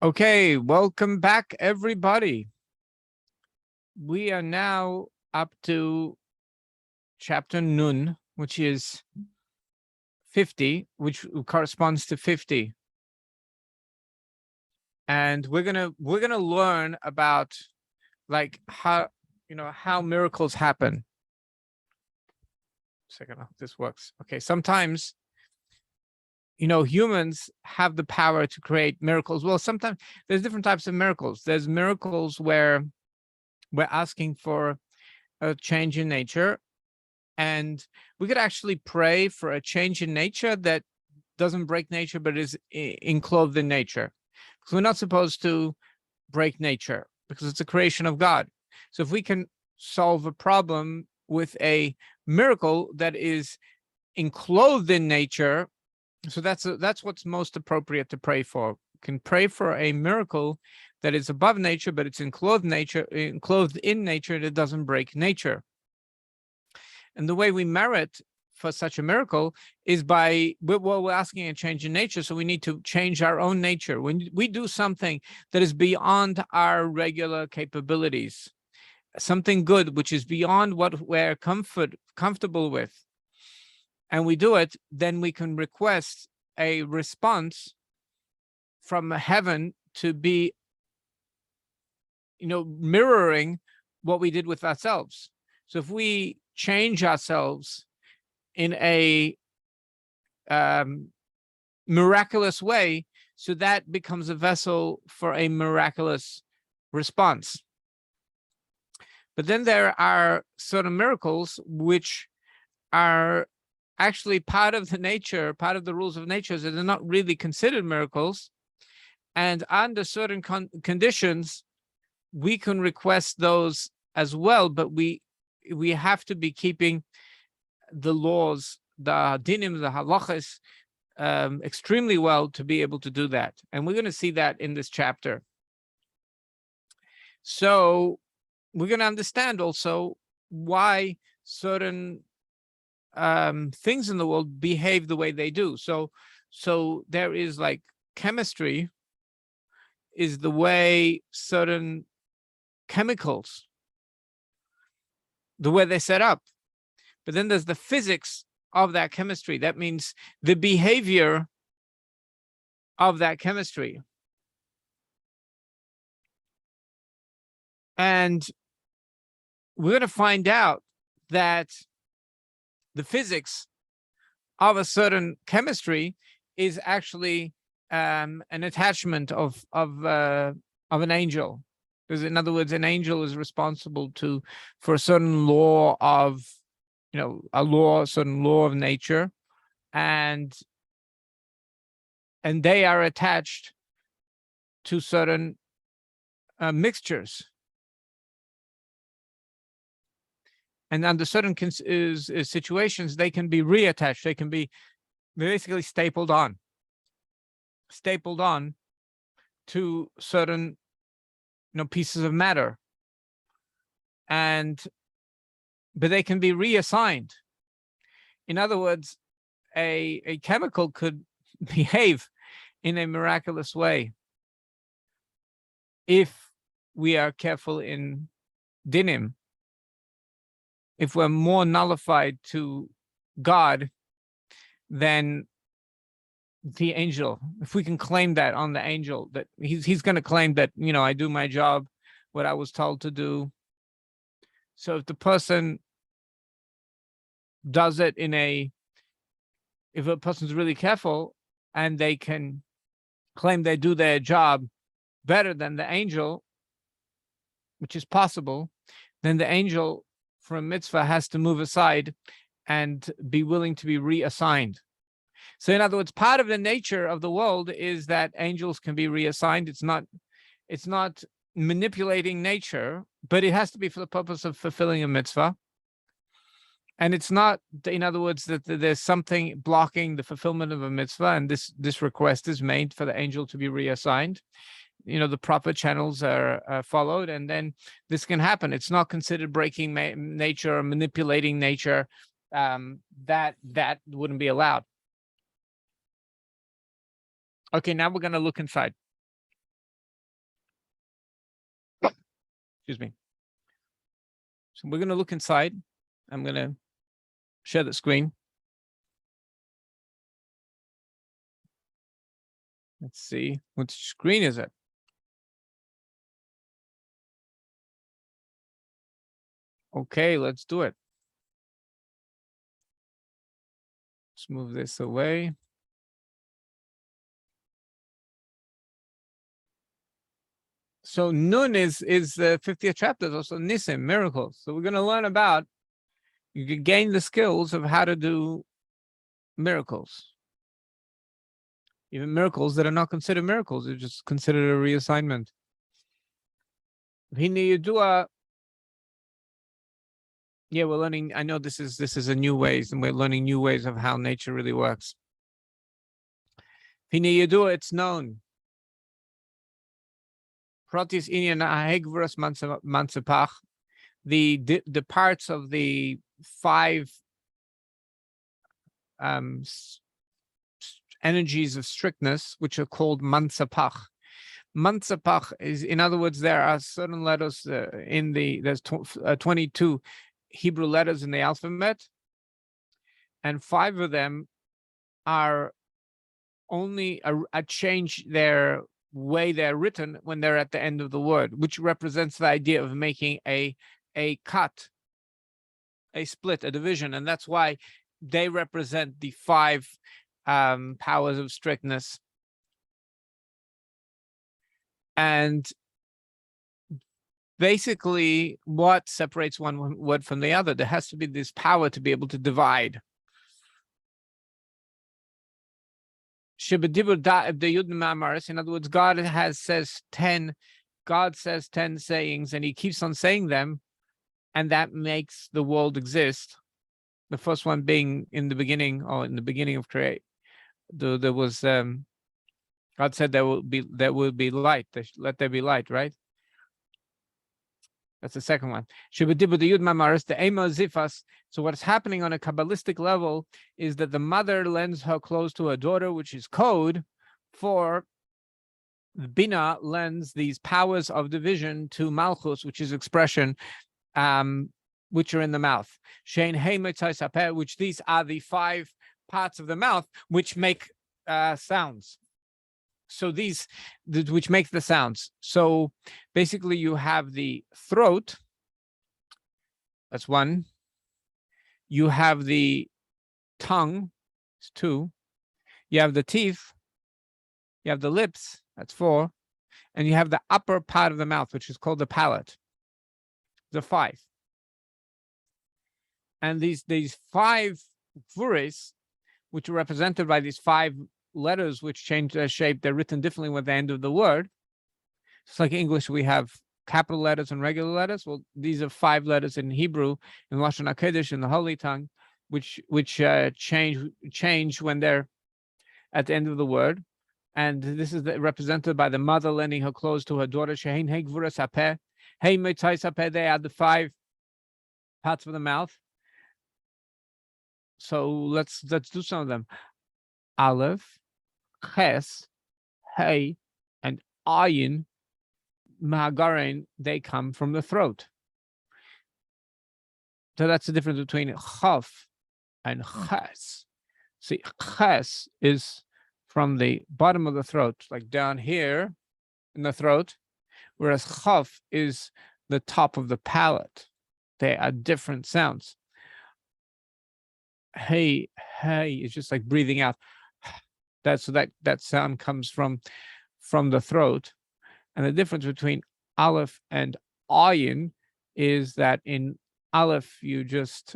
Okay, welcome back, everybody. We are now up to chapter Nun, which is 50, which corresponds to 50. And we're gonna learn about like how miracles happen. Second, I hope this works. Okay, sometimes humans have the power to create miracles. Well, sometimes there's different types of miracles. There's miracles where we're asking for a change in nature, and we could actually pray for a change in nature that doesn't break nature, but is enclosed in nature. Because we're not supposed to break nature, because it's a creation of God. So if we can solve a problem with a miracle that is enclosed in nature, so that's what's most appropriate to pray for. You can pray for a miracle that is above nature, but it's enclosed in nature, and it doesn't break nature. And the way we merit for such a miracle is by, we're asking a change in nature, so we need to change our own nature. When we do something that is beyond our regular capabilities, something good, which is beyond what we're comfortable with, and we do it, then we can request a response from heaven to be, mirroring what we did with ourselves. So if we change ourselves in a miraculous way, so that becomes a vessel for a miraculous response. But then there are certain miracles which are actually part of the nature, part of the rules of nature, so they're not really considered miracles. And under certain conditions, we can request those as well, but we have to be keeping the laws, the dinim, the halachas, extremely well to be able to do that. And we're going to see that in this chapter. So we're going to understand also why certain things in the world behave the way they do. So there is like chemistry is the way certain chemicals, the way they're set up. But then there's the physics of that chemistry. That means the behavior of that chemistry. And we're going to find out that the physics of a certain chemistry is actually an attachment of an angel. Because in other words, an angel is responsible for a certain law of, a certain law of nature, and they are attached to certain mixtures. And under certain situations, they can be reattached. They can be basically stapled on to certain, pieces of matter. But they can be reassigned. In other words, a chemical could behave in a miraculous way if we are careful in dinim. If we're more nullified to God than the angel, if we can claim that on the angel, that he's going to claim that, I do my job, what I was told to do. So if the person does it if a person's really careful and they can claim they do their job better than the angel, which is possible, then the angel for a mitzvah has to move aside and be willing to be reassigned. So in other words, part of the nature of the world is that angels can be reassigned. It's not manipulating nature, but it has to be for the purpose of fulfilling a mitzvah. And it's not, in other words, that there's something blocking the fulfillment of a mitzvah, and this request is made for the angel to be reassigned. The proper channels are followed, and then this can happen. It's not considered breaking nature or manipulating nature. That wouldn't be allowed. Okay, now we're going to look inside. Excuse me. So we're going to look inside. I'm going to share the screen. Let's see, which screen is it? Okay, let's do it. Let's move this away. So Nun is the 50th chapter, is also Nisim, miracles. So we're going to learn about, you can gain the skills of how to do miracles. Even miracles that are not considered miracles, they're just considered a reassignment. Yeah, we're learning. I know this is a new ways, and we're learning new ways of how nature really works. It's known. Protis inyan ahegvras mansapach. The parts of the 5 energies of strictness, which are called mansapach. Mansapach is, in other words, there are certain letters there's 22 Hebrew letters in the alphabet, and 5 of them are only a change their way they're written when they're at the end of the word, which represents the idea of making a cut, a split, a division, and that's why they represent the 5 powers of strictness. And basically, what separates one word from the other? There has to be this power to be able to divide. In other words, God says 10 sayings, and he keeps on saying them, and that makes the world exist. The first one being in the beginning, or in the beginning of create. There was God said there will be light. Let there be light, right? That's the second one. So what's happening on a Kabbalistic level is that the mother lends her clothes to her daughter, which is code for the Bina lends these powers of division to Malchus, which is expression, which are in the mouth. Which these are the 5 parts of the mouth which make sounds. So which make the sounds. So basically you have the throat. That's 1. You have the tongue. It's 2. You have the teeth. You have the lips. That's 4. And you have the upper part of the mouth, which is called the palate. The 5. And these 5 vuris, which are represented by these 5 letters which change their shape, they're written differently with the end of the word. It's like in English, we have capital letters and regular letters. Well, these are 5 letters in Hebrew, in Lashon HaKodesh, in the Holy Tongue, which change when they're at the end of the word. And this is represented by the mother lending her clothes to her daughter. They are the 5 parts of the mouth. So let's do some of them. Aleph, Ches, Hey, and Ayin, Mahagarin, they come from the throat. So that's the difference between Chaf and Ches. See, Ches is from the bottom of the throat, like down here in the throat, whereas Chaf is the top of the palate. They are different sounds. Hey is just like breathing out. That sound comes from the throat. And the difference between Aleph and Ayin is that in Aleph you just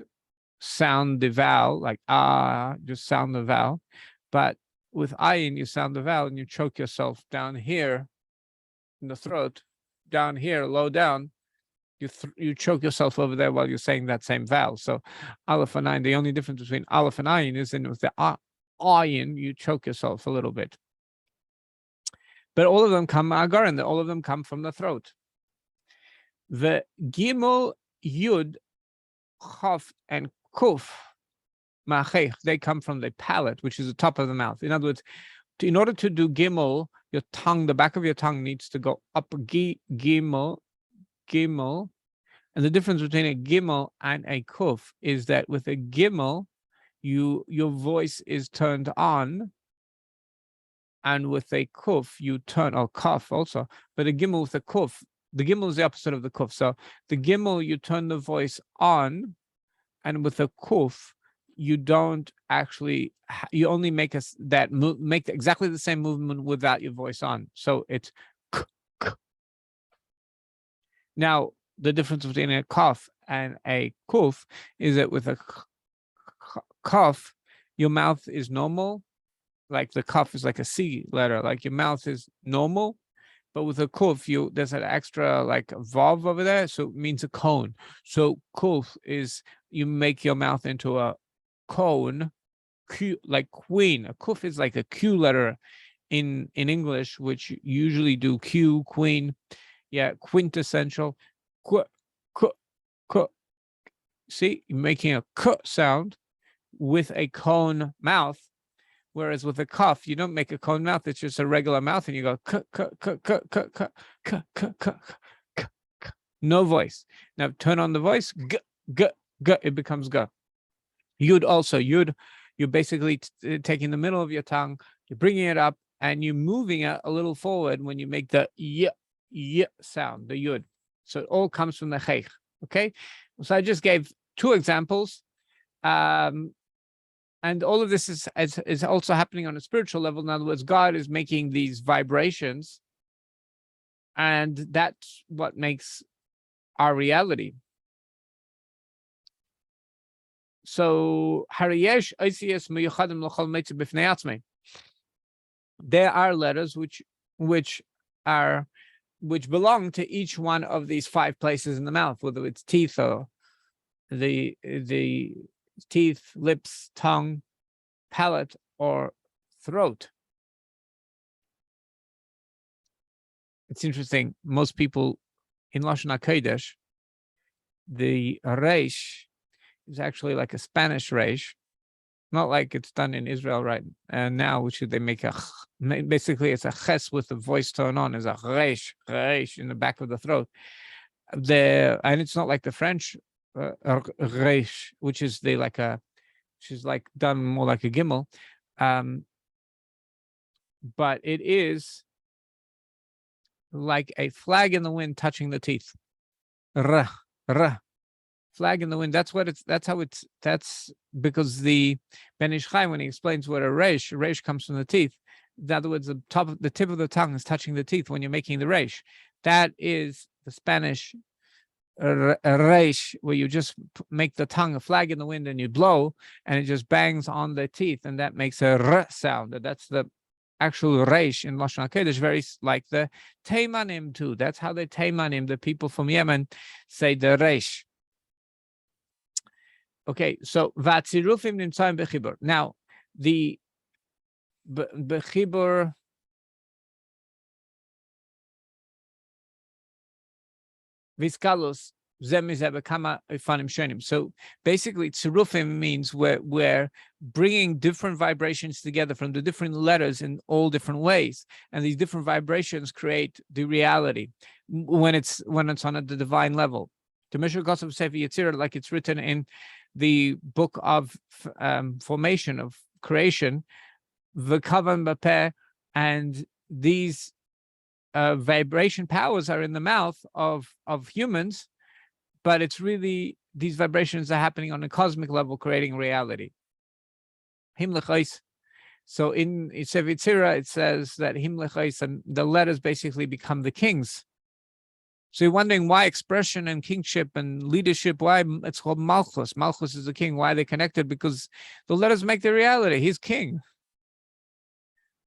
sound the vowel, like just sound the vowel. But with Ayin you sound the vowel and you choke yourself down here in the throat, down here, low down. You choke yourself over there while you're saying that same vowel. So Aleph and Ayin, the only difference between Aleph and Ayin is with the Ayin, you choke yourself a little bit. But all of them come Agaran, all of them come from the throat. The Gimel, Yud, Chaf, and Kuf, Machech, they come from the palate, which is the top of the mouth. In other words, in order to do Gimel, your tongue, the back of your tongue needs to go up Gimel, gimel. And the difference between a gimel and a kuf is that with a gimel, your voice is turned on, and with a kuf, you turn, or kaf also, but a gimel with a kuf, the gimel is the opposite of the kuf. So the gimel, you turn the voice on, and with a kuf, you don't actually, you only make make exactly the same movement without your voice on. So it's k, k. Now, the difference between a kaf and a kuf is that with a kaf, your mouth is normal. Like the kaf is like a C letter, like your mouth is normal. But with a kuf, there's an extra like vav over there, so it means a cone. So kuf is you make your mouth into a cone, Q, like queen. A kuf is like a Q letter in English, which usually do Q, queen. Yeah, quintessential. Qu, qu, qu. See, you're making a k sound with a cone mouth. Whereas with a kaf, you don't make a cone mouth; it's just a regular mouth, and you go k k k k k k k k k k. No voice. Now turn on the voice. G g g. It becomes g. Yud also yud. You're basically taking the middle of your tongue, you're bringing it up, and you're moving it a little forward when you make the y sound, the yud. So it all comes from the cheich. Okay. So I just gave 2 examples. And all of this is also happening on a spiritual level. In other words, God is making these vibrations, and that's what makes our reality. So, there are letters which belong to each one of these 5 places in the mouth, whether it's teeth or the teeth, lips, tongue, palate, or throat. It's interesting. Most people in Lashon HaKodesh, the reish is actually like a Spanish reish, not like it's done in Israel right now, which they make basically it's a ches with the voice tone on, is a reish in the back of the throat. And it's not like the French reish, which is like done more like a gimel, but it is like a flag in the wind touching the teeth. Flag in the wind. That's because the Ben Ish Chai, when he explains what a reish comes from the teeth. In other words, the tip of the tongue is touching the teeth when you're making the reish. That is the Spanish reish, where you just make the tongue a flag in the wind and you blow, and it just bangs on the teeth, and that makes a r sound. That's the actual reish in Lashon HaKodesh, very like the Teimanim too. That's how the Teimanim, the people from Yemen, say the reish. Okay, so vatzirufim nimtzaim bechibur. Now, the bechibur, viskalus zemizebekama ifanim shonim. So basically, tzirufim means we're bringing different vibrations together from the different letters in all different ways, and these different vibrations create the reality when it's on the divine level. To measure Gosav Sefer Yetzirah, like it's written in the book of formation of creation, v'kavan b'peh, and these vibration powers are in the mouth of humans, but it's really these vibrations are happening on a cosmic level, creating reality. Him lechais. So in Sefer Yetzirah, it says that him lechais, and the letters basically become the kings. So you're wondering why expression and kingship and leadership, why it's called Malchus. Malchus is the king. Why are they connected? Because the letters make the reality. He's king.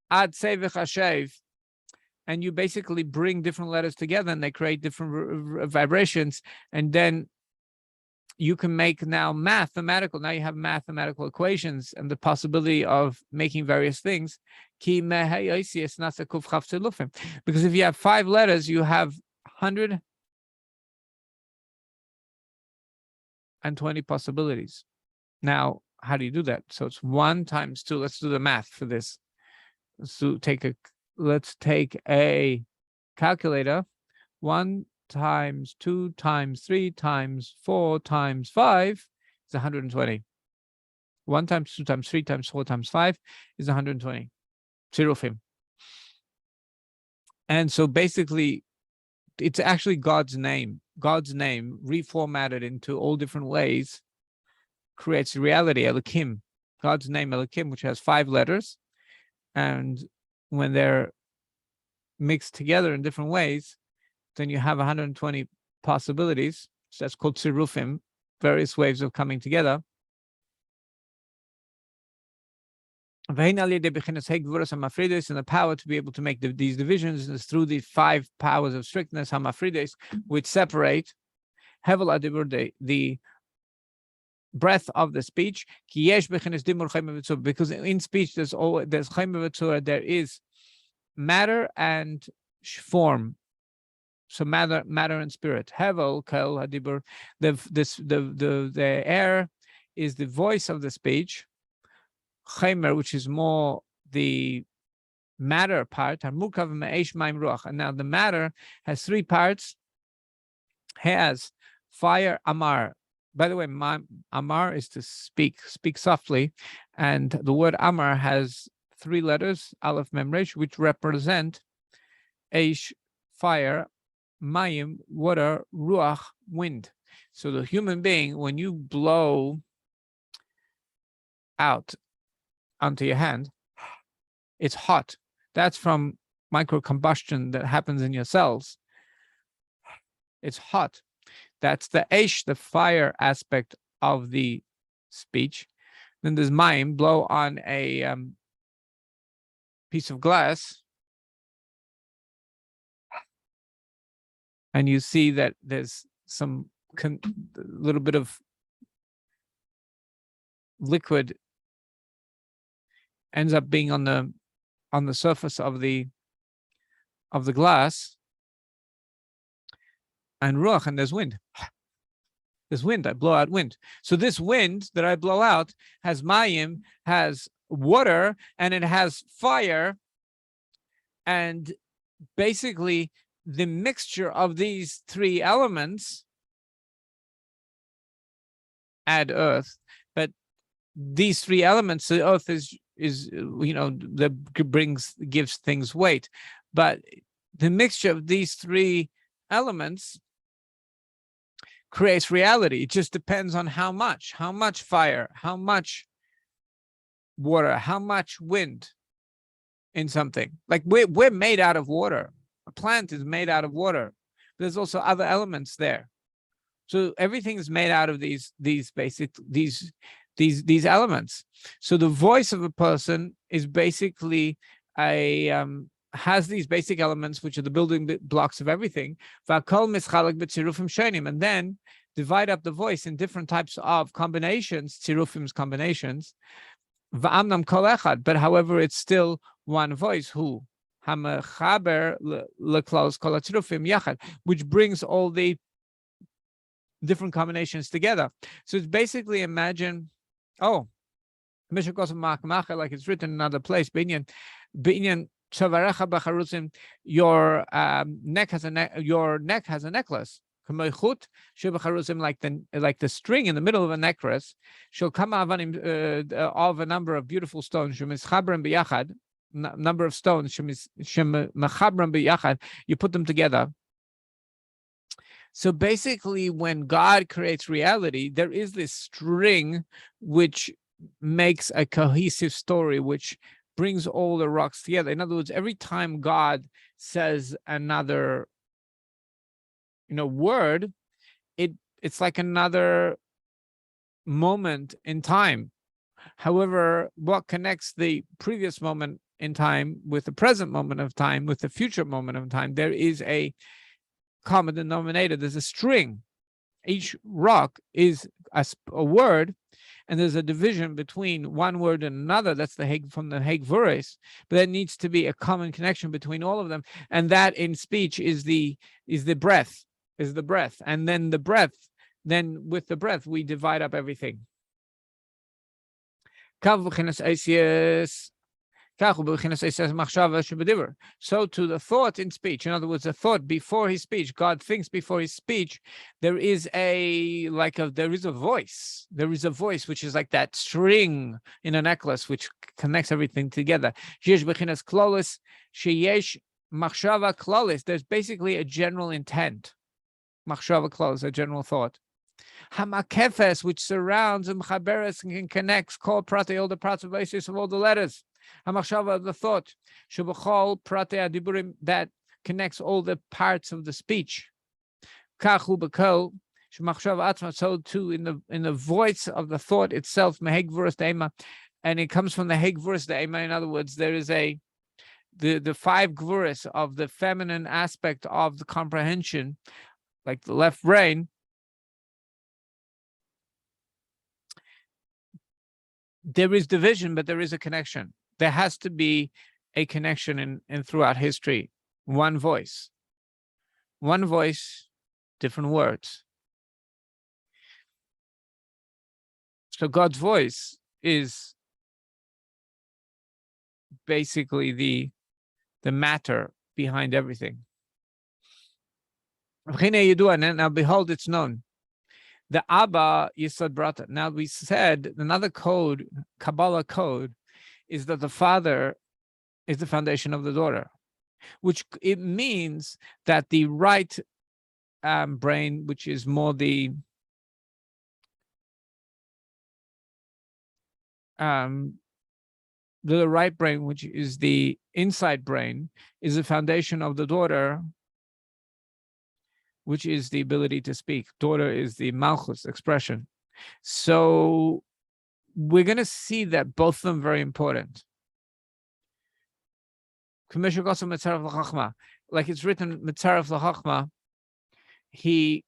Ad Sevich Hashev. And you basically bring different letters together and they create different vibrations. And then you can make now mathematical. Now you have mathematical equations and the possibility of making various things. Because if you have 5 letters, you have 120 possibilities. Now, how do you do that? So it's 1 times 2. Let's do the math for this. Let's take a calculator. 1 times 2 times 3 times 4 times 5 is 120. 1 times 2 times 3 times 4 times 5 is 120. Tzirufim. And so basically, it's actually God's name. God's name reformatted into all different ways creates reality. Elohim, God's name Elohim, which has 5 letters, and when they're mixed together in different ways, then you have 120 possibilities. So that's called tzirufim, various ways of coming together. And the power to be able to make these divisions is through the 5 powers of strictness, hamafrides, which separate hevel adibur, the breath of the speech, because in speech there's there is matter and form. So matter and spirit. Hevel kel hadibur, the air is the voice of the speech. Chaimer, which is more the matter part. And now the matter has 3 parts. Has fire, amar. By the way, amar is to speak softly, and the word amar has 3 letters, aleph mem resh, which represent eish, fire, mayim, water, ruach, wind. So the human being, when you blow out onto your hand, it's hot. That's from microcombustion that happens in your cells. It's hot. That's the eish, the fire aspect of the speech. Then there's mayim, blow on a piece of glass, and you see that there's some little bit of liquid ends up being on the surface of the glass, and ruach, and there's wind. There's wind. I blow out wind. So this wind that I blow out has mayim, has water, and it has fire. And basically, the mixture of these 3 elements add earth. But these 3 elements, the earth is that gives things weight. But the mixture of these 3 elements creates reality. It just depends on how much fire, how much water, how much wind in something. Like we're made out of water. A plant is made out of water. There's also other elements there. So everything is made out of these elements. So the voice of a person is basically has these basic elements, which are the building blocks of everything. And then divide up the voice in different types of combinations, tzirufim's combinations. But however, it's still one voice. Who? Which brings all the different combinations together. So it's basically, imagine, like it's written in another place, your neck has a necklace. Like the string in the middle of a necklace, shall come of a number of beautiful stones, number of stones, you put them together. So basically, when God creates reality, there is this string which makes a cohesive story, which brings all the rocks together. In other words, every time God says another word, it's like another moment in time. However, what connects the previous moment in time with the present moment of time, with the future moment of time, there is a common denominator. There's a string. Each rock is a word, and there's a division between one word and another. That's from the Heg Vures. But there needs to be a common connection between all of them, and that in speech is the breath. And then with the breath we divide up everything. Kav So to the thought in speech, in other words, the thought before his speech, God thinks before his speech, there is a voice. There is a voice which is like that string in a necklace which connects everything together. There's basically a general intent. Machshava klaus, a general thought. Hamakefes, which surrounds and connects, all the parts of basis of all the letters. Hamachshava, the thought, shubachol prate adiburim, that connects all the parts of the speech. Kachu b'kol shemachshava atzma, so too in the voice of the thought itself, mehegvurus deima, and it comes from the hegvurus deima. In other words, there is the 5 gvurus of the feminine aspect of the comprehension, like the left brain. There is division, but there is a connection. There has to be a connection in throughout history. One voice, different words. So God's voice is basically the matter behind everything. Now behold, it's known. The Abba Yisod Brata. Now we said another code, Kabbalah code, is that the father is the foundation of the daughter, which it means that the right brain, which is more the right brain, which is the inside brain, is the foundation of the daughter, which is the ability to speak. Daughter is the malchus expression. So we're going to see that both of them are very important. Like it's written, Mitzaref l'chachma, he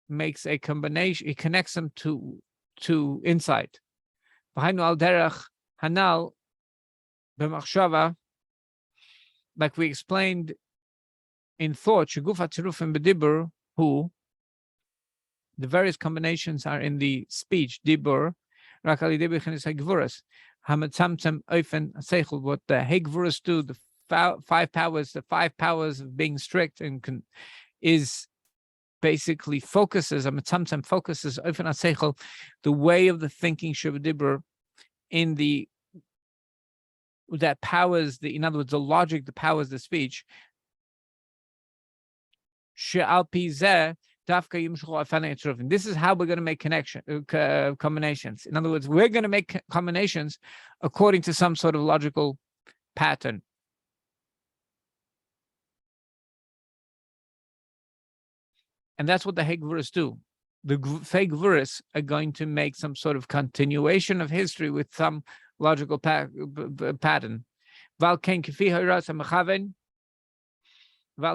makes a combination, he connects them to insight. Like we explained in thought, who the various combinations are in the speech, dibur, what the hegvurus do, the 5 powers, the 5 powers of being strict and is basically focuses ofen aseichel, the way of the thinking shabdibur in that powers in other words, the logic that powers the speech. This is how we're going to make combinations. In other words, we're going to make combinations according to some sort of logical pattern. And that's what the Hegvurus do. The Hegvurus are going to make some sort of continuation of history with some logical pattern. In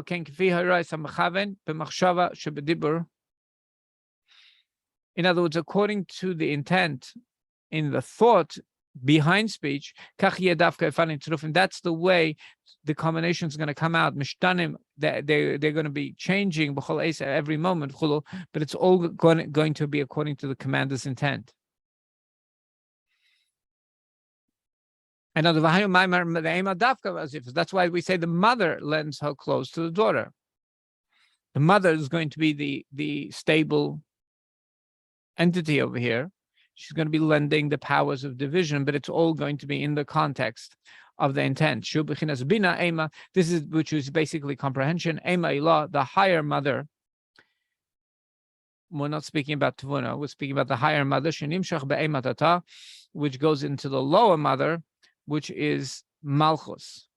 other words, according to the intent in the thought behind speech, that's the way the combination is going to come out. They're going to be changing every moment, but it's all going to be according to the commander's intent. That's why we say the mother lends her clothes to the daughter. The mother is going to be the stable entity over here. She's going to be lending the powers of division, but it's all going to be in the context of the intent. This is which is basically comprehension. The higher mother. We're not speaking about Tvuna, we're speaking about the higher mother, which goes into the lower mother, which is Malchus.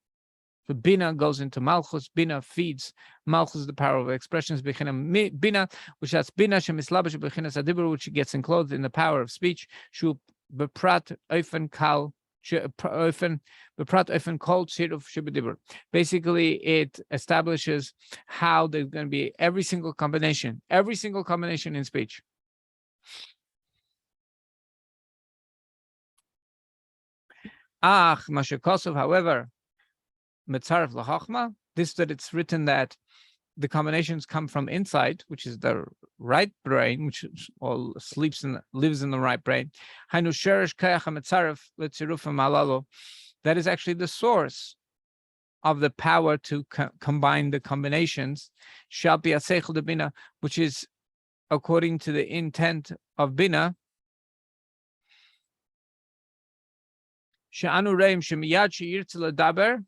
So Bina goes into Malchus. Bina feeds Malchus, the power of expressions. Bina, which has Bina shemislabash bechinas adibur, which gets enclosed in the power of speech. Shu beprat ofen kal beprat ofen kol tziruf shebedibur. Basically, it establishes how there's going to be every single combination in speech. Mashakosov, however, Mitzaref l'chachma, this that it's written that the combinations come from inside, which is the right brain, which all lives in the right brain. Hainu sherish kayach mitzaref letzirufim halalo. that is actually the source of the power to combine the combinations, shall be a seichel de bina, which is according to the intent of bina. She'anu reim shemiyad she'yirtze ledaber.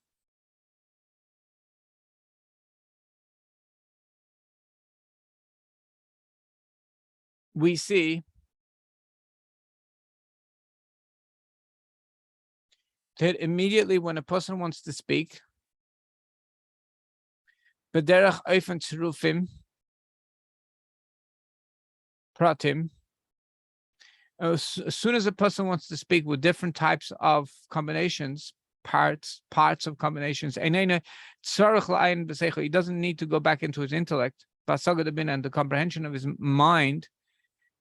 We see that immediately when a person wants to speak, b'derech ofen tzirufim pratim, as soon as a person wants to speak with different types of combinations, parts of combinations, he doesn't need to go back into his intellect, and the comprehension of his mind,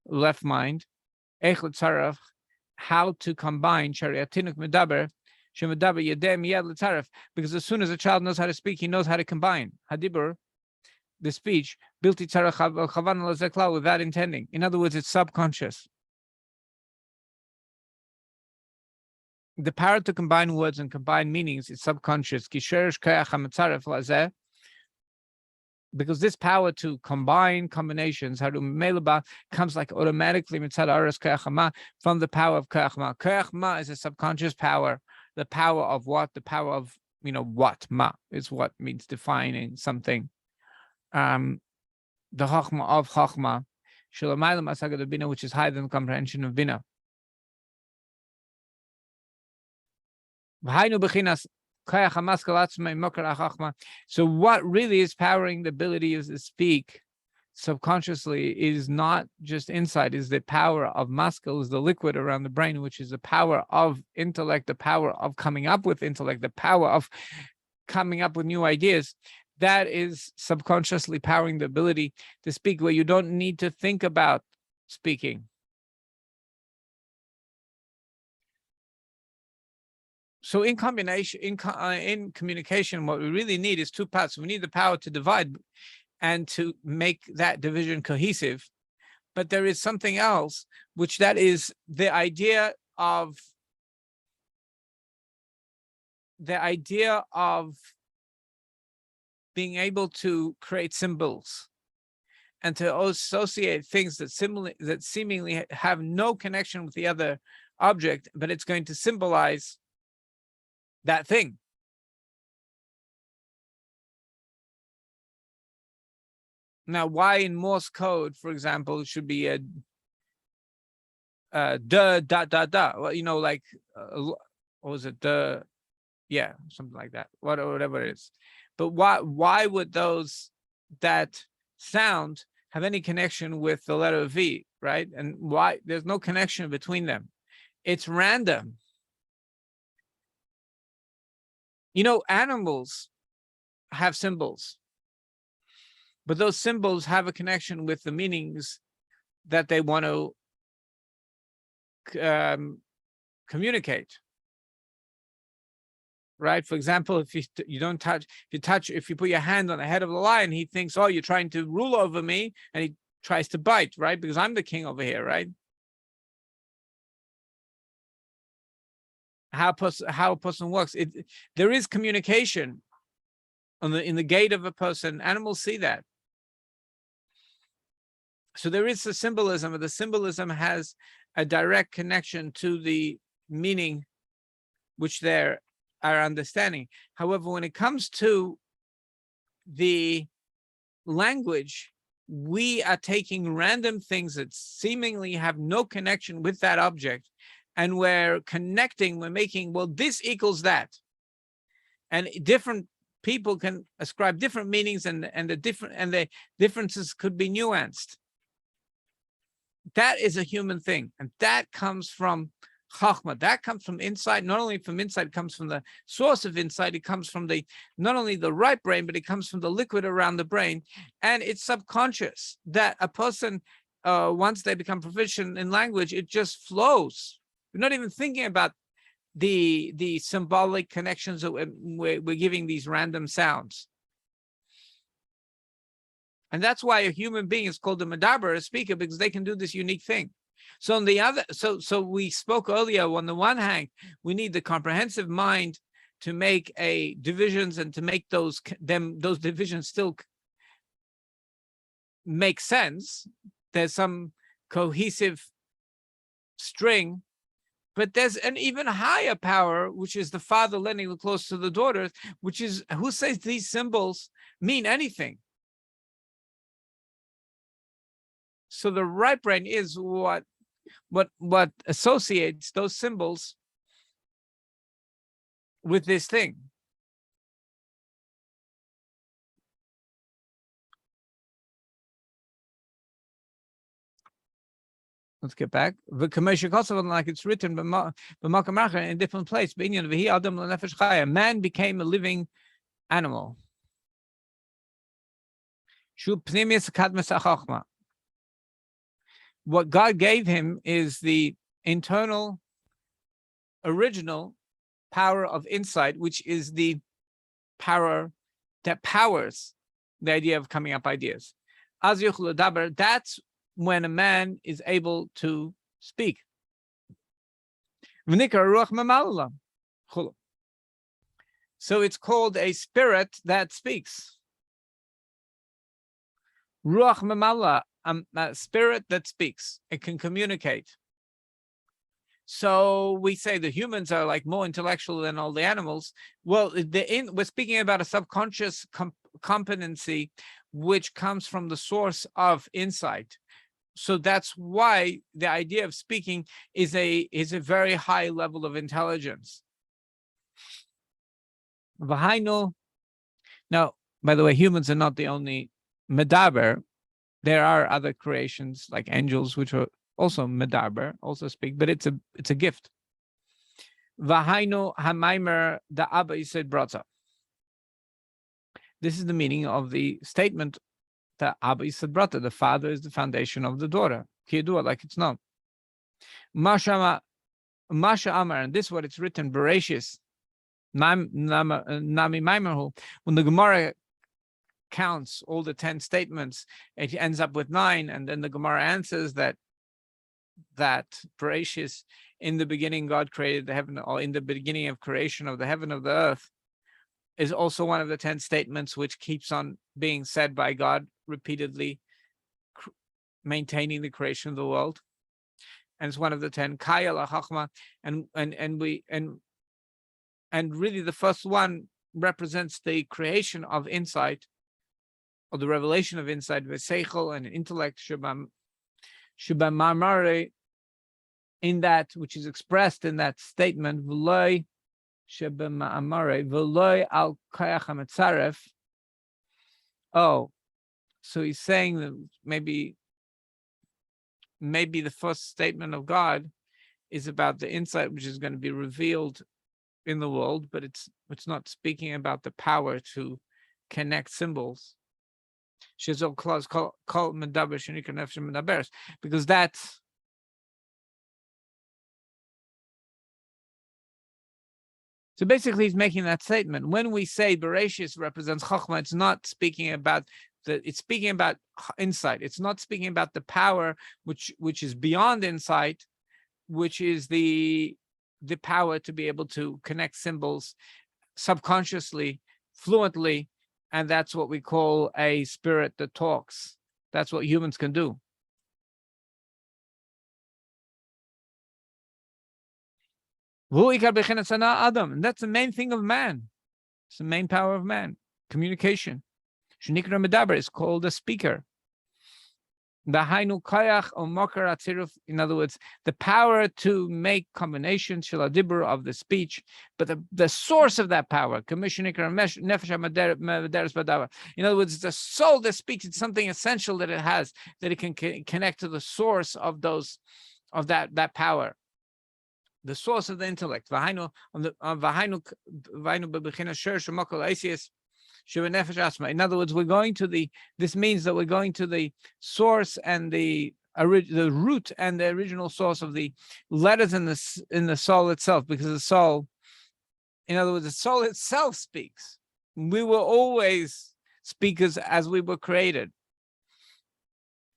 left mind, how to combine because as soon as a child knows how to speak, he knows how to combine hadibur, the speech, without intending. In other words, it's subconscious. The power to combine words and combine meanings is subconscious. Because this power to combine combinations, comes like automatically from the power of Koach. Koach is a subconscious power. The power of what? The power of, what? Ma is what means defining something. The Chochma of Chochma, which is higher than the comprehension of Bina. So what really is powering the ability to speak subconsciously is not just insight, is the power of maskil, is the liquid around the brain, which is the power of intellect, the power of coming up with intellect, the power of coming up with new ideas. That is subconsciously powering the ability to speak, where you don't need to think about speaking. So in combination, in communication, what we really need is two parts. We need the power to divide and to make that division cohesive. But there is something else, which that is the idea of being able to create symbols and to associate things that seemingly have no connection with the other object, but it's going to symbolize that thing. Now, why in Morse code, for example, it should be a da da da da? Well, like what was it? Yeah, something like that. Whatever it is. But why would that sound have any connection with the letter V, right? And why there's no connection between them? It's random. Animals have symbols, but those symbols have a connection with the meanings that they want to communicate, right? For example, if you put your hand on the head of the lion, he thinks, oh, you're trying to rule over me, and he tries to bite, right? Because I'm the king over here, right? How a person works. There is communication in the gait of a person. Animals see that. So there is a symbolism, and the symbolism has a direct connection to the meaning which they are understanding. However, when it comes to the language, we are taking random things that seemingly have no connection with that object, and we're making, well, this equals that. And different people can ascribe different meanings, and the differences could be nuanced. That is a human thing, and that comes from Chachma. That comes from insight. Not only from insight, it comes from the source of insight. It comes from not only the right brain, but it comes from the liquid around the brain, and it's subconscious. That a person, once they become proficient in language, it just flows. We're not even thinking about the symbolic connections that we're giving these random sounds. And that's why a human being is called a medaber, a speaker, because they can do this unique thing. So on the other, so we spoke earlier. On the one hand, we need the comprehensive mind to make a divisions and to make those divisions still make sense. There's some cohesive string, but there's an even higher power, which is the father lending close to the daughters, which is who says these symbols mean anything. So the right brain is what associates those symbols with this thing. Let's get back. Like it's written in different place. Man became a living animal. What God gave him is the internal, original power of insight, which is the power that powers the idea of coming up ideas. That's when a man is able to speak. So it's called a spirit that speaks. Ruach memala, a spirit that speaks. It can communicate. So we say the humans are like more intellectual than all the animals. Well, we're speaking about a subconscious competency which comes from the source of insight. So that's why the idea of speaking is a very high level of intelligence. Now, by the way, humans are not the only medaber. There are other creations like angels, which are also medaber, also speak, but it's a gift. Vahainu hamaimer da Abba Yisod Brata. This is the meaning of the statement that Abba Yisod Brata, the father is the foundation of the daughter. Kiyadua, like it's known. Masha Amar, and this is what it's written, Bereshis, Nami Maimerhu, when the Gemara counts all the 10 statements, it ends up with 9, and then the Gemara answers that Bereshis, in the beginning God created the heaven, or in the beginning of creation of the heaven of the earth, is also one of the 10 statements which keeps on being said by God repeatedly, maintaining the creation of the world. And it's one of the 10 Kaya la Chachma, and really the first one represents the creation of insight, or the revelation of insight, v'seichel, and intellect, sheba marmare, in that which is expressed in that statement, v'loy sheba ma'amare, v'loy al kayach ha'metzaref. Oh, so he's saying that maybe the first statement of God is about the insight which is going to be revealed in the world, but it's not speaking about the power to connect symbols. Because that's so basically he's making that statement. When we say Bereshis represents Chachma, it's not speaking about it's speaking about insight. It's not speaking about the power which is beyond insight, which is the power to be able to connect symbols subconsciously, fluently, and that's what we call a spirit that talks. That's what humans can do. And that's the main thing of man. It's the main power of man, communication. Shenikra medaber is called a speaker. In other words, the power to make combinations shiladibur of the speech, but the source of that power, in other words, the soul that speaks, it's something essential that it has, that it can connect to the source of that power, the source of the intellect. In other words, we're going to this means that we're going to the source and the root and the original source of the letters in the soul itself, because the soul, in other words, the soul itself speaks. We were always speakers as we were created.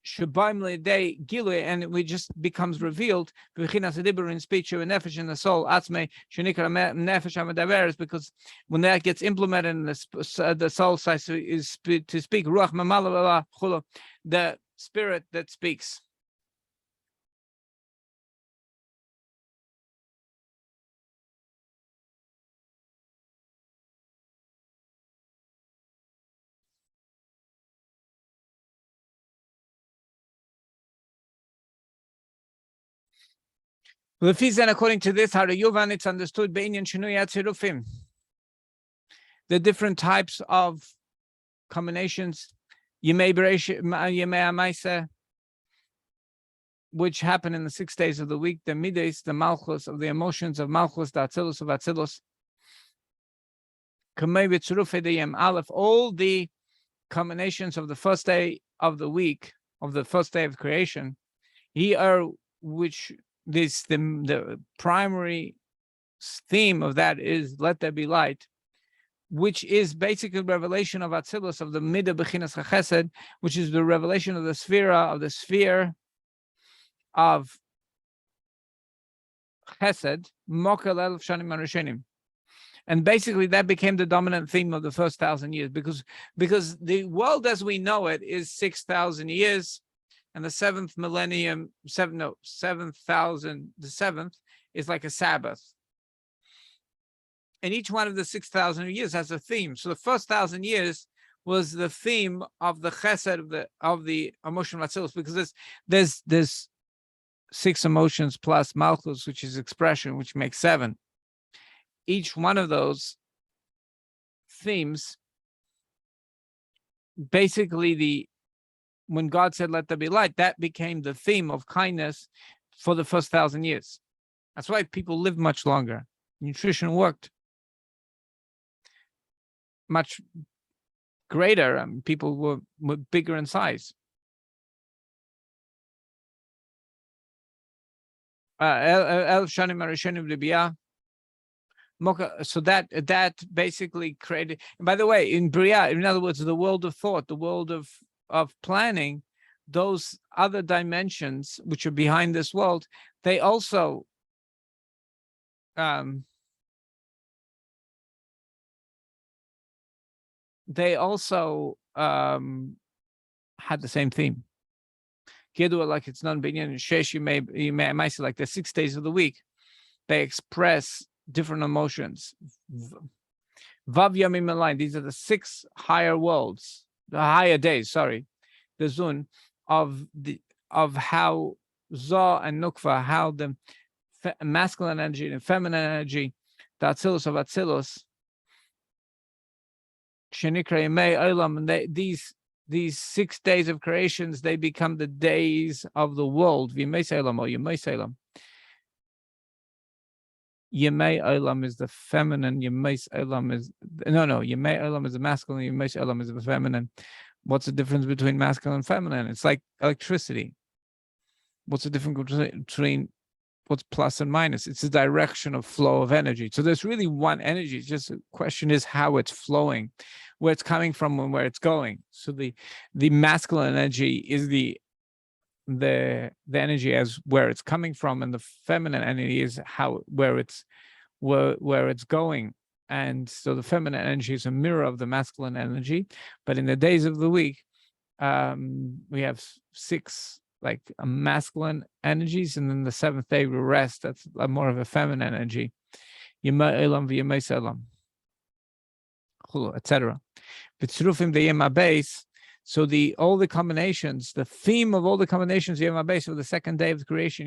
day gilui, and it just becomes revealed in speech and nefesh in the soul atzmei shenikra nefesh hamadaberes, because when that gets implemented in the soul starts to speak ruach mamala chulo, the spirit that speaks. According to this, how the Yuvan, it's understood be'inyan shinui atzirufim, the different types of combinations, yemei amaisa, which happen in the 6 days of the week, the midas, the malchus of the emotions of malchus, the atzilus of atzilus, kamei v'tzirufei the yem aleph, all the combinations of the first day of the week, of the first day of creation, which the primary theme of that is let there be light, which is basically revelation of Atzilus, of the Midah Bechinas Chesed, which is the revelation of the sphere of Chesed, Mokel Elf Shanim Arishenim. And basically that became the dominant theme of the first 1,000 years, because the world as we know it is 6,000 years, and the seventh millennium, the seventh is like a Sabbath. And each one of the 6,000 years has a theme. So the first 1,000 years was the theme of the chesed of the emotional atzilus, because there's 6 emotions plus malchus, which is expression, which makes 7. Each one of those themes, basically when God said, let there be light, that became the theme of kindness for the first 1,000 years. That's why people lived much longer. Nutrition worked much greater. People were bigger in size. So that basically created, and by the way, in Bria, in other words, the world of thought, the world of planning, those other dimensions which are behind this world, they also had the same theme. Like it's non-binyan and shesh, you may say, like the 6 days of the week, they express different emotions. Vav Yamim Alayim, these are the 6 higher worlds, the higher days, the Zun of how Zah and Nukva, how the masculine energy and feminine energy, the Atzilus of Atzilus, Shenikra Yemei Olam, and these 6 days of creations, they become the days of the world. Yemei Olam or Yemei Olam. Yemei Olam is the feminine. Yemei Olam is Yemei Olam is the masculine. Yemei Olam is the feminine. What's the difference between masculine and feminine? It's like electricity. What's the difference between what's plus and minus? It's the direction of flow of energy. So there's really one energy. It's just the question is how it's flowing, where it's coming from, and where it's going. So the masculine energy is the energy as where it's coming from, and the feminine energy is where it's going. And so the feminine energy is a mirror of the masculine energy. But in the days of the week, we have 6 like masculine energies, and then the 7th day we rest. That's more of a feminine energy. Etc. So all the combinations, the theme of all the combinations of the second day of the creation,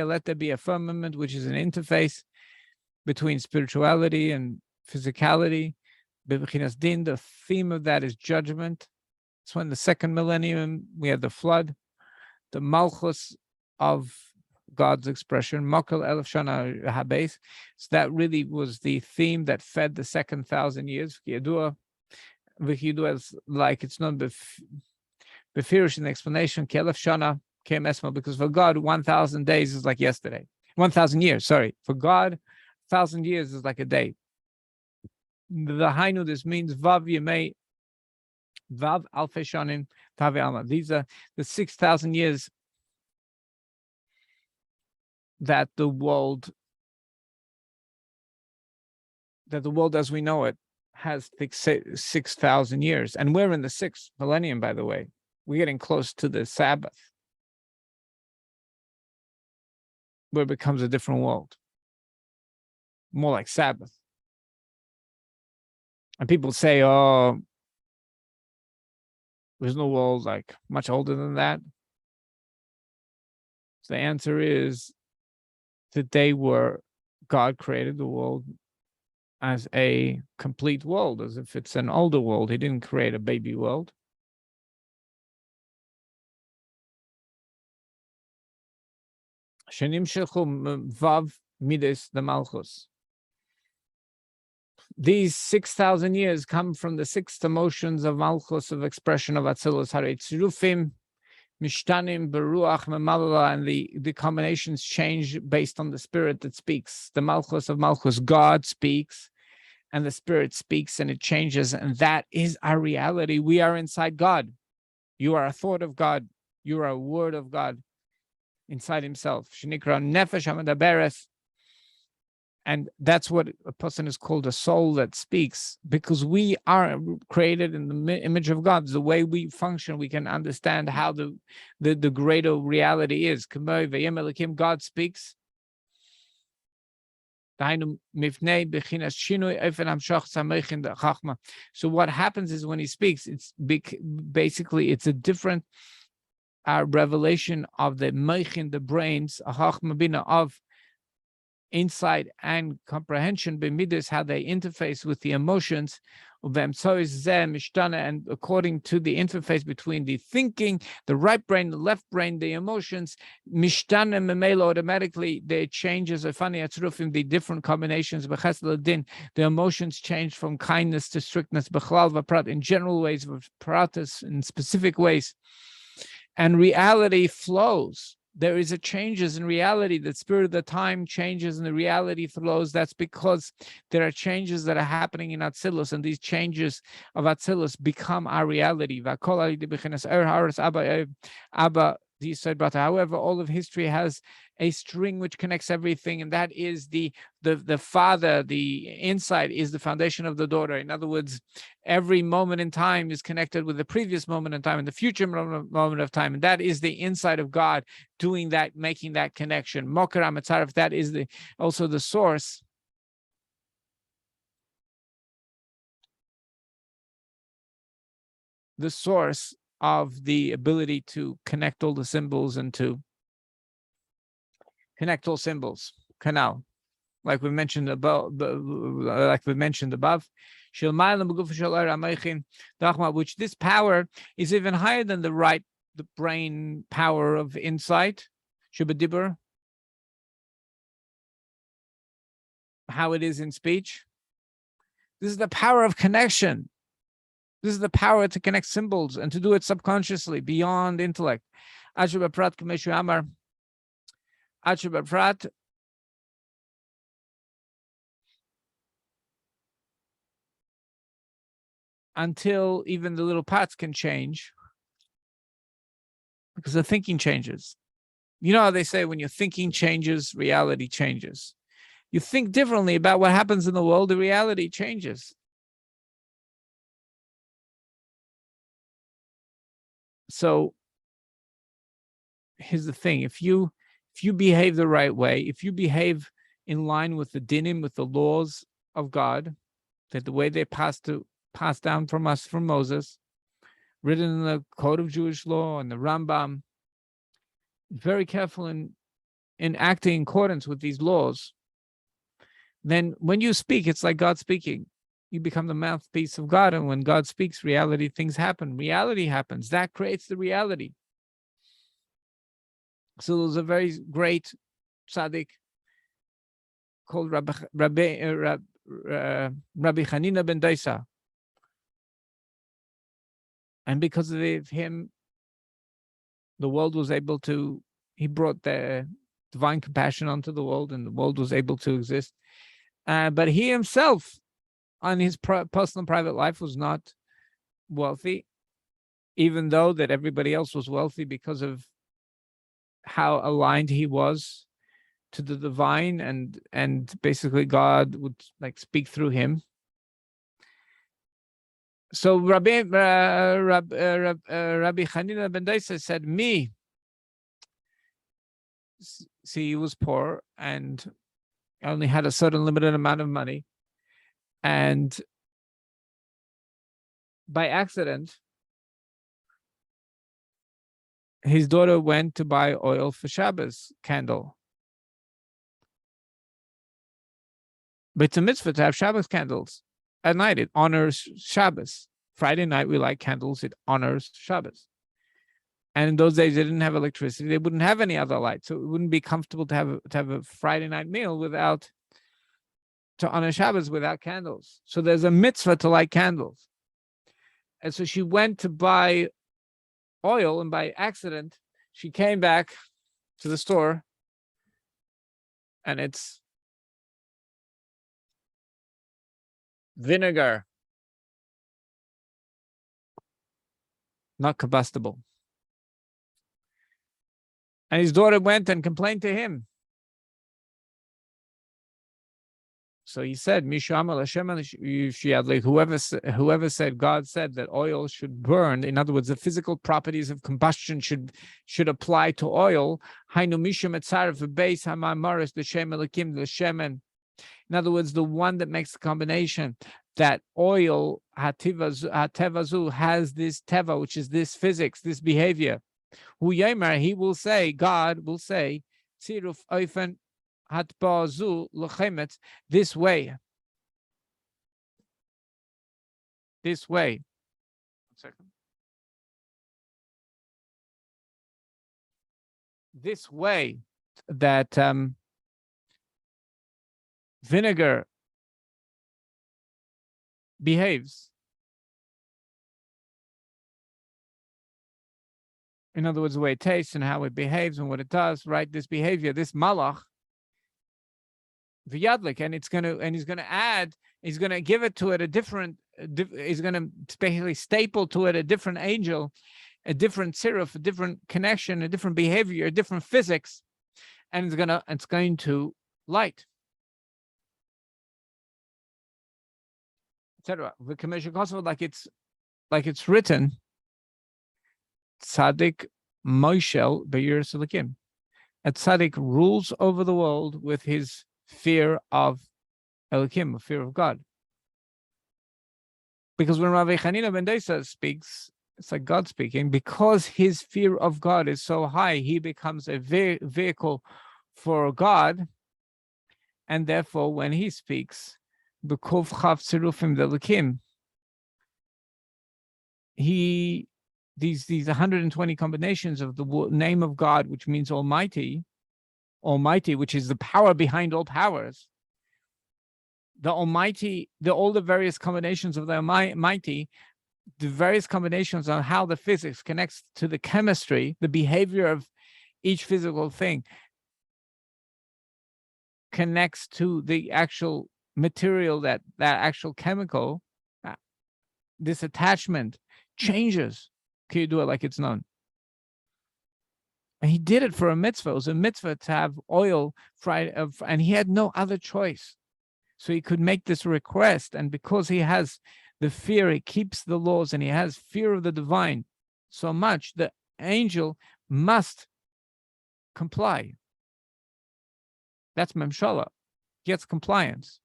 let there be a firmament, which is an interface between spirituality and physicality. The theme of that is judgment. It's when the 2nd millennium we had the flood, the malchus of God's expression, Mokel Elef Shana Habes. So that really was the theme that fed the second 1,000 years. Like it's not befirish in the explanation. Elef Shana came Esma, because for God 1,000 days is like yesterday. 1,000 years, sorry. For God, 1,000 years is like a day. The Hainu, this means Vav Yemei Vav Alfei Shonim Tavi Alma. These are the 6,000 years that the world as we know it has 6,000 years. And we're in the 6th millennium, by the way. We're getting close to the Sabbath, where it becomes a different world, more like Sabbath. And people say, oh, there's no world like much older than that. So the answer is that God created the world as a complete world, as if it's an older world. He didn't create a baby world. Vav Midas the Malchus. These 6,000 years come from the 6 emotions of Malchus, of expression of Atzilus, Haretzirufim, Mishtanim, Beruach, Memalala, and the combinations change based on the spirit that speaks. The Malchus of Malchus, God speaks, and the spirit speaks, and it changes, and that is our reality. We are inside God. You are a thought of God. You are a word of God inside himself. Shenikra Nefesh HaMedaberes. And that's what a person is called, a soul that speaks, because we are created in the image of God. The way we function, we can understand how the greater reality is. God speaks. So what happens is when he speaks, it's basically it's a different revelation of the meichin, the brains, of insight and comprehension, b'midas, how they interface with the emotions, and according to the interface between the thinking, the right brain, the left brain, the emotions, mishtana memela, automatically there changes, the different combinations, the emotions change from kindness to strictness, in general ways, in specific ways, and reality flows. There is a changes in reality. The spirit of the time changes and the reality flows. That's because there are changes that are happening in Atzilus, and these changes of Atzilus become our reality. However, all of history has a string which connects everything, and that is the father. The insight is the foundation of the daughter. In other words, every moment in time is connected with the previous moment in time and the future moment of time, and that is the insight of God doing that, making that connection. Mokar Amatzaref, that is also the source. The source of the ability to connect all the symbols and to connect all symbols. Canal, like we mentioned above, which this power is even higher than the brain power of insight. Shubadibur, how it is in speech. This is the power of connection. This is the power to connect symbols and to do it subconsciously, beyond intellect. Until even the little parts can change, because the thinking changes. You know how they say when your thinking changes, reality changes. You think differently about what happens in the world, the reality changes. So here's the thing: if you behave the right way, if you behave in line with the dinim, with the laws of God, that the way they passed down from us, from Moses, written in the Code of Jewish Law and the Rambam, very careful in acting in accordance with these laws, then when you speak, it's like God speaking. You become the mouthpiece of God, and when God speaks, reality, things happen. Reality happens. That creates the reality. So there's a very great tzaddik called Rabbi Hanina ben Daisa. And because of him, the world was able to, he brought the divine compassion onto the world, and the world was able to exist. But he himself, on his personal private life, was not wealthy. even though that everybody else was wealthy because of how aligned he was to the divine, and basically God would like speak through him. So Rabbi Hanina ben Dosa said, me, see, he was poor and only had a certain limited amount of money, and by accident his daughter went to buy oil for Shabbos candle. But it's a mitzvah to have Shabbos candles at night. It honors Shabbos. Friday night we light candles. It honors Shabbos. And in those days they didn't have electricity. They wouldn't have any other light, so it wouldn't be comfortable to have a Friday night meal to honor Shabbos without candles. So there's a mitzvah to light candles. And so she went to buy oil, and by accident she came back to the store, and it's vinegar, not combustible. And his daughter went and complained to him. So he said, whoever said, God said that oil should burn. In other words, the physical properties of combustion should apply to oil. In other words, the one that makes the combination, that oil, hatevazu, has this teva, which is this physics, this behavior. He will say, God will say, tziruf oifen hatbazu lechemet, this way. This way. 1 second. This way that vinegar behaves. In other words, the way it tastes and how it behaves and what it does, right? This behavior, this malach, v'yadlik, and he's gonna give it to it a different, he's gonna basically staple to it a different angel, a different siruf, a different connection, a different behavior, a different physics, and it's going to light, etc. The commercial gospel, like it's written, Tzaddik Moshel Be'ir Selikim. A tzaddik rules over the world with his fear of Elokim, fear of God. Because when Rabbi Hanina ben Dosa speaks, it's like God speaking. Because his fear of God is so high, he becomes a vehicle for God, and therefore, when he speaks, B'kov Chav Tzirufim Elokim, these 120 combinations of the name of God, which means Almighty, which is the power behind all powers. The Almighty, all the various combinations of the Almighty, the various combinations on how the physics connects to the chemistry, the behavior of each physical thing connects to the actual material, that actual chemical, this attachment changes. Can you do it like it's known? And he did it for a mitzvah. It was a mitzvah to have oil fried, and he had no other choice. So he could make this request. And because he has the fear, he keeps the laws, and he has fear of the divine so much, the angel must comply. That's memshala, gets compliance.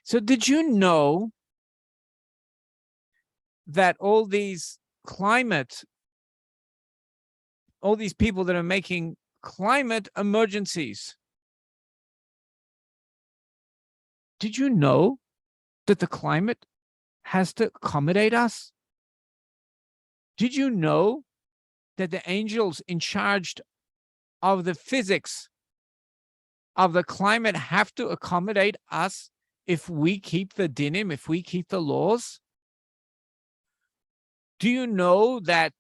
So did you know that all these people that are making climate emergencies, did you know that the climate has to accommodate us? Did you know that the angels in charge of the physics of the climate have to accommodate us if we keep the dinim, if we keep the laws? Do you know that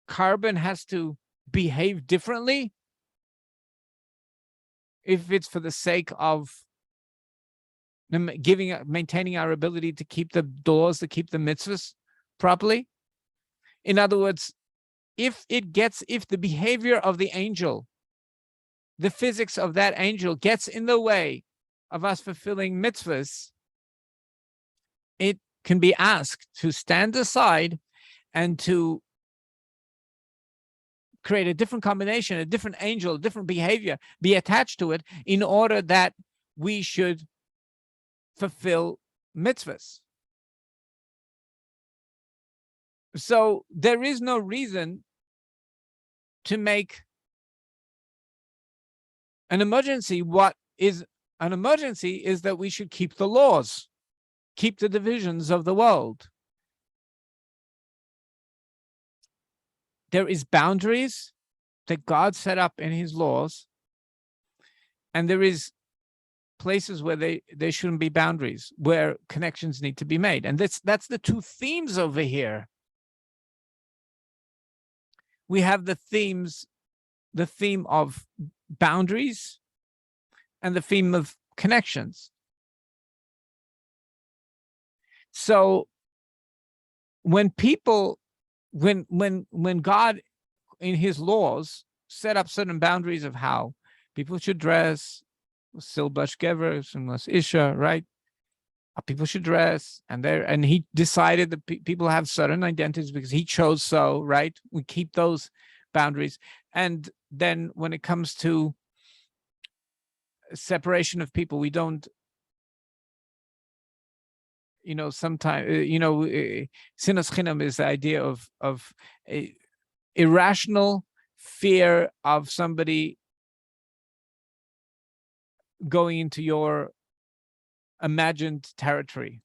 carbon has to behave differently if it's for the sake of maintaining our ability to keep the laws, to keep the mitzvahs properly. In other words, if the behavior of the angel, the physics of that angel gets in the way of us fulfilling mitzvahs, it can be asked to stand aside and to create a different combination, a different angel, a different behavior, be attached to it in order that we should fulfill mitzvahs. So there is no reason to make an emergency. What is an emergency is that we should keep the laws, keep the divisions of the world. There is boundaries that God set up in his laws, and there is places where there shouldn't be boundaries, where connections need to be made. And that's the two themes over here. We have the theme of boundaries and the theme of connections. So when God in his laws set up certain boundaries of how people should dress, silbash gever, sunlas isha, right? How people should dress, and he decided that people have certain identities because he chose so, right? We keep those boundaries. And then when it comes to separation of people, we don't, sometimes, sinas chinam is the idea of irrational fear of somebody going into your imagined territory,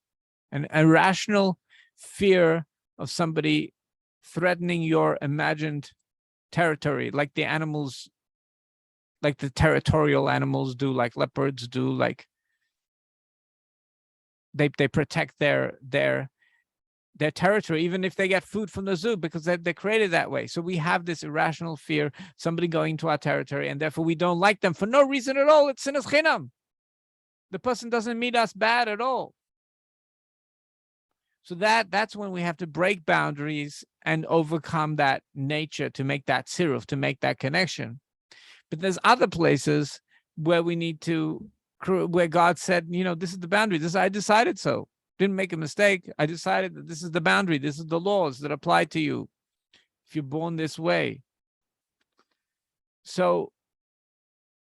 an irrational fear of somebody threatening your imagined territory, like the animals, like the territorial animals do, like leopards do, like they protect their territory, even if they get food from the zoo, because they're created that way. So we have this irrational fear, somebody going to our territory, and therefore we don't like them for no reason at all. It's sinas chinam. The person doesn't meet us bad at all. So that's when we have to break boundaries and overcome that nature to make that siruf, to make that connection. But there's other places where we need to, where God said, this is the boundary. I decided so. Didn't make a mistake. I decided that this is the boundary. This is the laws that apply to you if you're born this way. So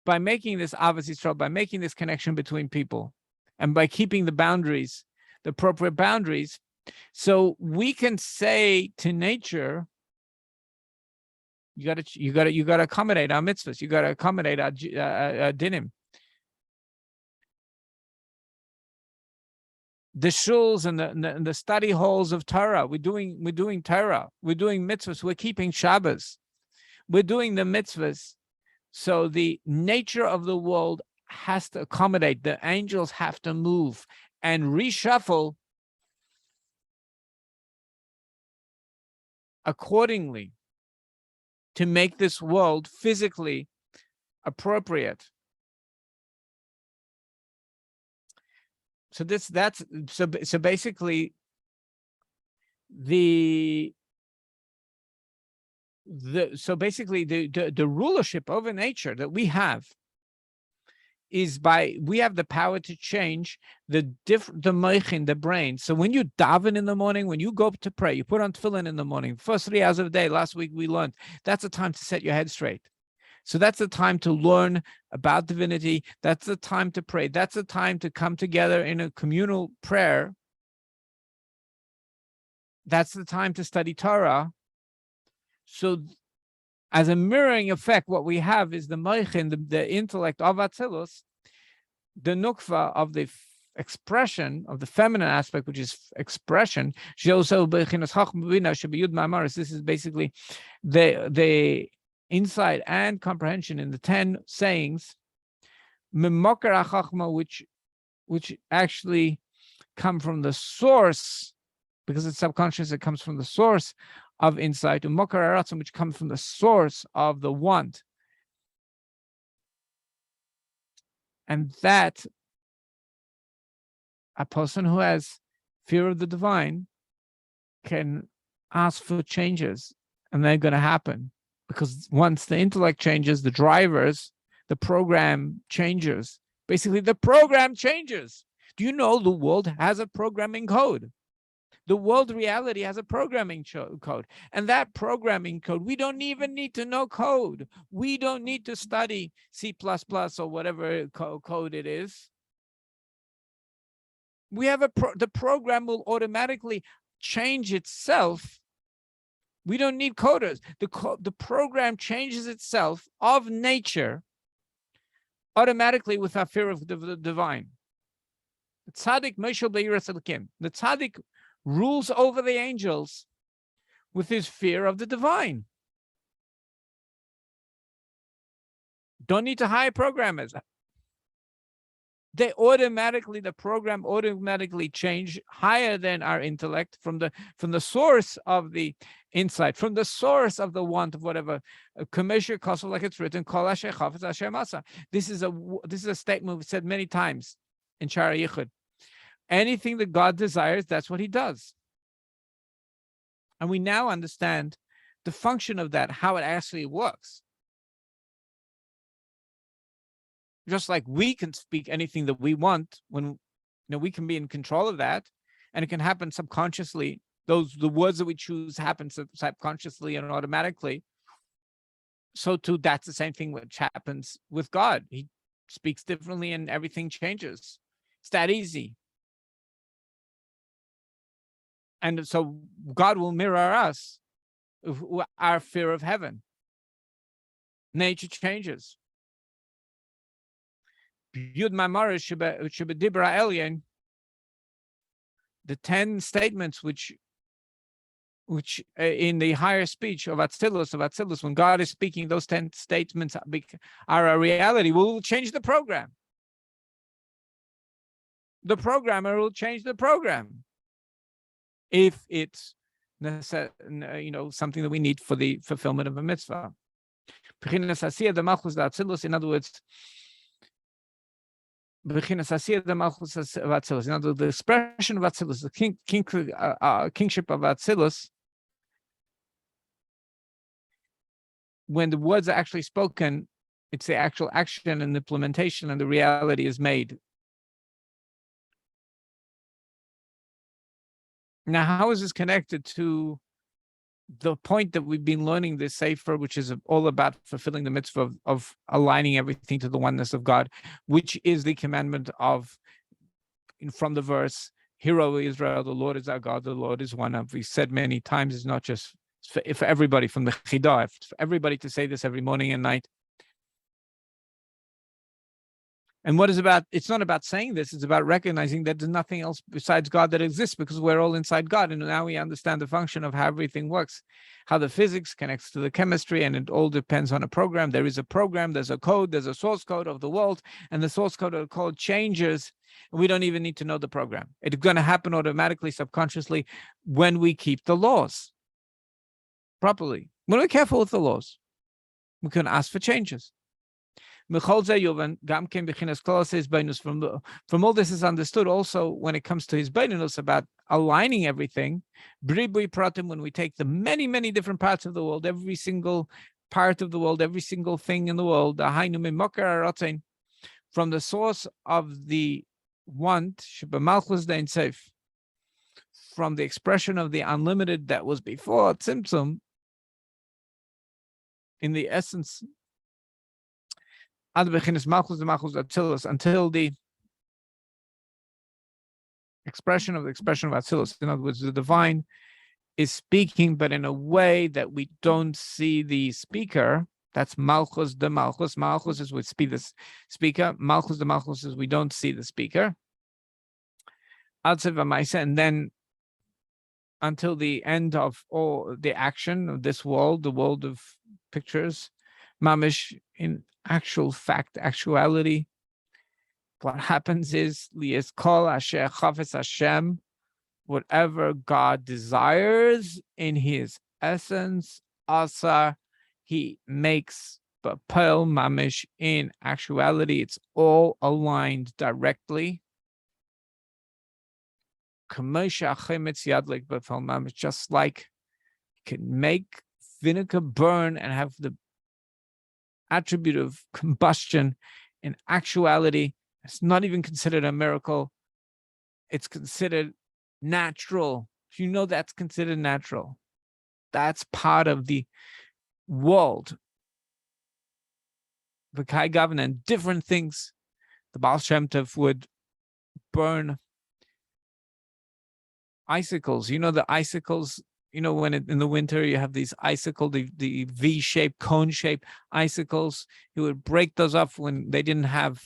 by making this Avos Yisrael, by making this connection between people, and by keeping the boundaries, the appropriate boundaries, so we can say to nature, you got to accommodate our mitzvahs. You got to accommodate our dinim. The shuls and the study halls of Torah. We're doing Torah. We're doing mitzvahs. We're keeping Shabbos. We're doing the mitzvahs. So the nature of the world has to accommodate. The angels have to move and reshuffle accordingly to make this world physically appropriate. So basically the rulership over nature that we have is we have the power to change the moichin, the brain. So when you daven in the morning, when you go to pray, you put on tefillin in the morning, first 3 hours of the day, last week we learned, that's a time to set your head straight. So that's the time to learn about divinity. That's the time to pray. That's the time to come together in a communal prayer. That's the time to study Torah. So as a mirroring effect, what we have is the moichin, the intellect of Atzilus, the nukva of the expression of the feminine aspect, which is expression. This is basically the insight and comprehension in the 10 sayings, which actually come from the source, because it's subconscious, it comes from the source of insight, which comes from the source of the want. And that a person who has fear of the divine can ask for changes, and they're going to happen. Because once the intellect changes, the drivers, the program changes. Basically, the program changes. Do you know the world has a programming code? The world reality has a programming code. And that programming code, we don't even need to know code. We don't need to study C++ or whatever code it is. We have the program will automatically change itself. We don't need coders. The program changes itself of nature automatically with our fear of the divine. The tzaddik Meshel Be'iras Elokim. The tzaddik rules over the angels with his fear of the divine. Don't need to hire programmers. The program automatically change higher than our intellect from the source of the insight, from the source of the want of whatever. Commercial cost, like it's written, this is a statement we've said many times in Shara Yichud. Anything that God desires, that's what he does. And we now understand the function of that, how it actually works. Just like we can speak anything that we want, when we can be in control of that, and it can happen subconsciously. The words that we choose happen subconsciously and automatically. So too, that's the same thing which happens with God. He speaks differently and everything changes. It's that easy. And so God will mirror us, our fear of heaven. Nature changes. The 10 statements which in the higher speech of Atzilus, when God is speaking, those 10 statements are a reality. Will change the program. The programmer will change the program if it's something that we need for the fulfillment of a mitzvah. In other words, the expression of Atzilus, the kingship of Atzilus, when the words are actually spoken, it's the actual action and implementation, and the reality is made. Now, how is this connected to the point that we've been learning this Sefer, which is all about fulfilling the mitzvah of aligning everything to the oneness of God, which is the commandment from the verse, "Hear, O Israel, the Lord is our God, the Lord is one." We said many times, it's not just for everybody from the Chidah, it's for everybody to say this every morning and night. And it's not about saying this, it's about recognizing that there's nothing else besides God that exists, because we're all inside God. And now we understand the function of how everything works, how the physics connects to the chemistry, and it all depends on a program. There is a program, there's a code, there's a source code of the world, and the source code of the code changes. And we don't even need to know the program. It's going to happen automatically, subconsciously, when we keep the laws properly. When we're careful with the laws, we can ask for changes. From all this is understood also when it comes to his beinunus, about aligning everything. When we take the many, many different parts of the world, every single part of the world, every single thing in the world, from the source of the want, from the expression of the unlimited that was before Tzimtzum, in the essence, until the expression of Atzilus. In other words, the divine is speaking, but in a way that we don't see the speaker. That's Malchus de Malchus. Malchus is we speak the speaker. Malchus de Malchus is we don't see the speaker. And then until the end of all the action of this world, the world of pictures, mamish, in actual fact, actuality, what happens is lies kol asher chafetz Hashem, whatever God desires in his essence, asa, he makes bapel mamish. In actuality, it's all aligned directly. just like you can make vinegar burn and have the attribute of combustion. In actuality, it's not even considered a miracle. It's considered natural. You know that's considered natural. That's part of the world. V'kai Gavna and different things. The Baal Shem Tov would burn icicles. You know the icicles. You know when in the winter you have these icicles, the V-shaped, cone-shaped icicles. He would break those off when they didn't have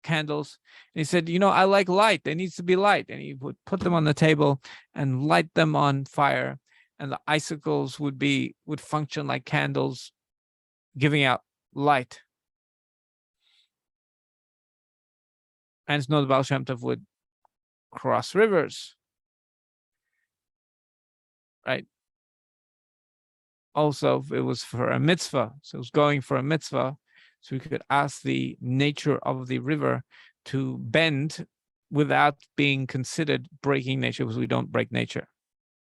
candles. And he said, you know, I like light. There needs to be light. And he would put them on the table and light them on fire. And the icicles would function like candles, giving out light. And it's not the Baal Shem Tov would cross rivers, right? Also, it was for a mitzvah. So it was going for a mitzvah. So we could ask the nature of the river to bend without being considered breaking nature, because we don't break nature.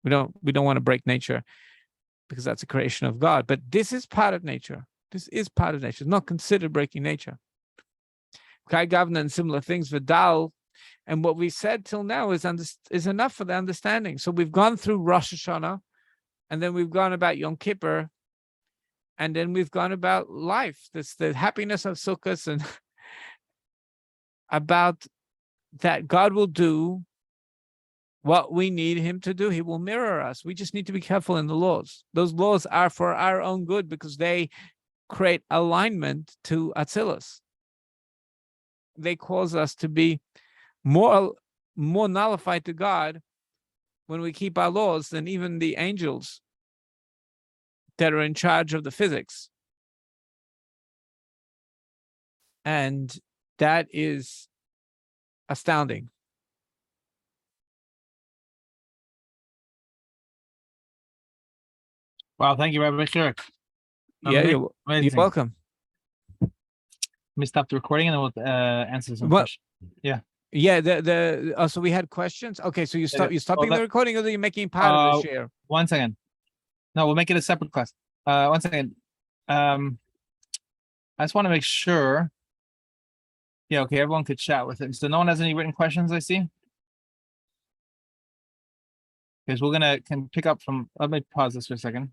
We don't want to break nature because that's a creation of God. But this is part of nature. This is part of nature. It's not considered breaking nature. Kai Gavna and similar things, Vidal, and what we said till now is enough for the understanding. So we've gone through Rosh Hashanah, and then we've gone about Yom Kippur, and then we've gone about life. This the happiness of Sukkot, and about that God will do what we need him to do. He will mirror us. We just need to be careful in the laws. Those laws are for our own good because they create alignment to Atzilus. They cause us to be more nullified to God when we keep our laws than even the angels that are in charge of the physics. And that is astounding. Wow, thank you, Rabbi Shirk. Yeah, you're welcome. Let me stop the recording and then we'll answer some questions. Yeah. Yeah, so we had questions. Okay, so you're stopping the recording, or are you making part of the share? 1 second. No, we'll make it a separate class. 1 second. I just want to make sure. Yeah, okay, everyone could chat with him. So no one has any written questions, I see. Because we're can pick up from, let me pause this for a second.